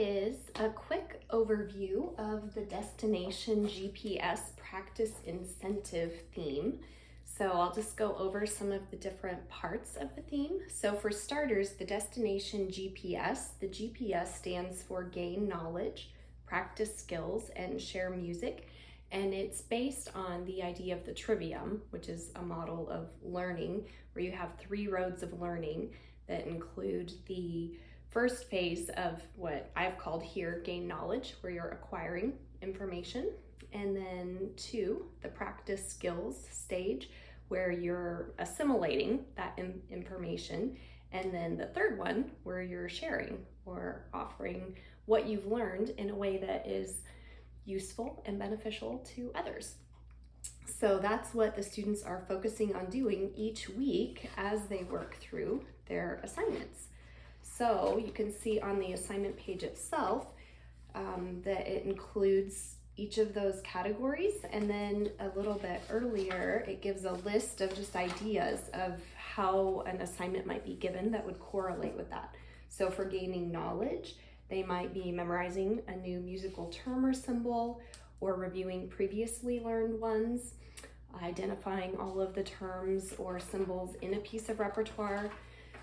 is a quick overview of the Destination GPS Practice Incentive theme. So I'll just go over some of the different parts of the theme. So for starters, the Destination GPS, the GPS stands for Gain Knowledge, Practice Skills, and Share Music. And it's based on the idea of the trivium, which is a model of learning where you have 3 roads of learning that include the first phase of what I've called here gain knowledge, where you're acquiring information. And then 2, the practice skills stage, where you're assimilating that information. And then the third one, where you're sharing or offering what you've learned in a way that is useful and beneficial to others. So that's what the students are focusing on doing each week as they work through their assignments. So you can see on the assignment page itself that it includes each of those categories, and then a little bit earlier it gives a list of just ideas of how an assignment might be given that would correlate with that. So for gaining knowledge, they might be memorizing a new musical term or symbol, or reviewing previously learned ones, identifying all of the terms or symbols in a piece of repertoire.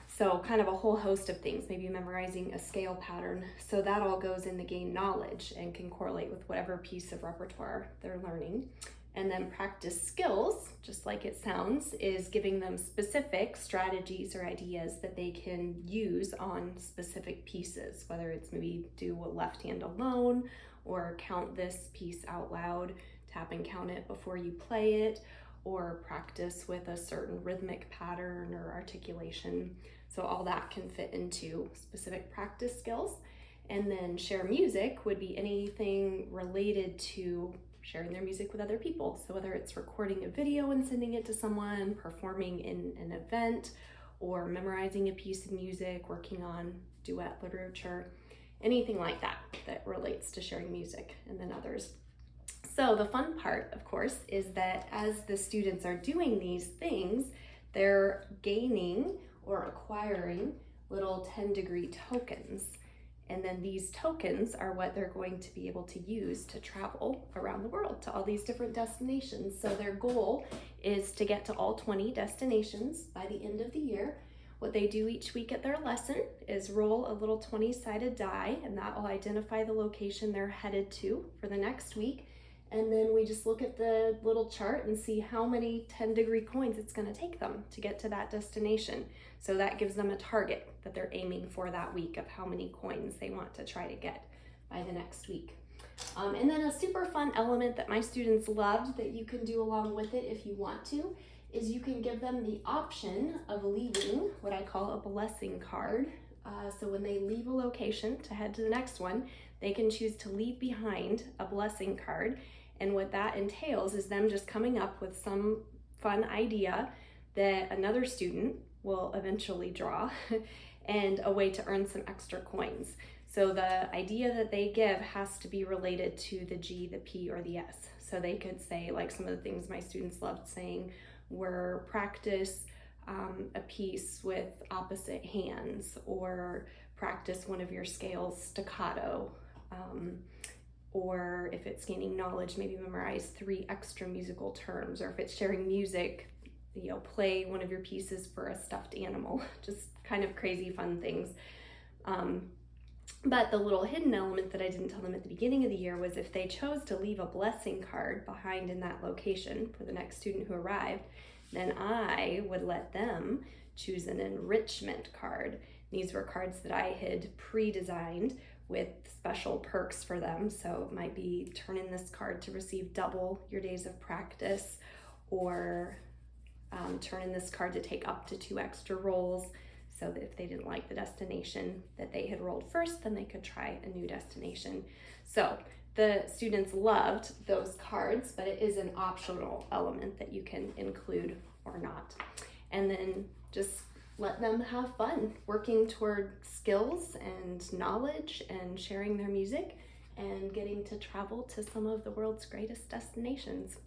So kind of a whole host of things, maybe memorizing a scale pattern. So that all goes in the gain knowledge and can correlate with whatever piece of repertoire they're learning. And then practice skills, just like it sounds, is giving them specific strategies or ideas that they can use on specific pieces, whether it's maybe do a left hand alone or count this piece out loud, tap and count it before you play it, or practice with a certain rhythmic pattern or articulation. So all that can fit into specific practice skills. And then share music would be anything related to sharing their music with other people. So whether it's recording a video and sending it to someone, performing in an event, or memorizing a piece of music, working on duet literature, anything like that that relates to sharing music and then others. So the fun part, of course, is that as the students are doing these things, they're gaining or acquiring little 10-degree tokens. And then these tokens are what they're going to be able to use to travel around the world to all these different destinations. So their goal is to get to all 20 destinations by the end of the year. What they do each week at their lesson is roll a little 20-sided die, and that will identify the location they're headed to for the next week. And then we just look at the little chart and see how many 10-degree coins it's going to take them to get to that destination. So that gives them a target that they're aiming for that week of how many coins they want to try to get by the next week. And then a super fun element that my students loved that you can do along with it if you want to is you can give them the option of leaving what I call a blessing card. So when they leave a location to head to the next one, they can choose to leave behind a blessing card. And what that entails is them just coming up with some fun idea that another student will eventually draw and a way to earn some extra coins. So the idea that they give has to be related to the G, the P, or the S. So they could say, like some of the things my students loved saying were practice a piece with opposite hands, or practice one of your scales staccato, or if it's gaining knowledge, maybe memorize 3 extra musical terms, or if it's sharing music, play one of your pieces for a stuffed animal. Just kind of crazy fun things. But the little hidden element that I didn't tell them at the beginning of the year was if they chose to leave a blessing card behind in that location for the next student who arrived, then I would let them choose an enrichment card. These were cards that I had pre-designed with special perks for them. So it might be turn in this card to receive double your days of practice, or turn in this card to take up to 2 extra rolls, so that if they didn't like the destination that they had rolled first, then they could try a new destination. So the students loved those cards, but it is an optional element that you can include or not. And then just let them have fun working toward skills and knowledge and sharing their music and getting to travel to some of the world's greatest destinations.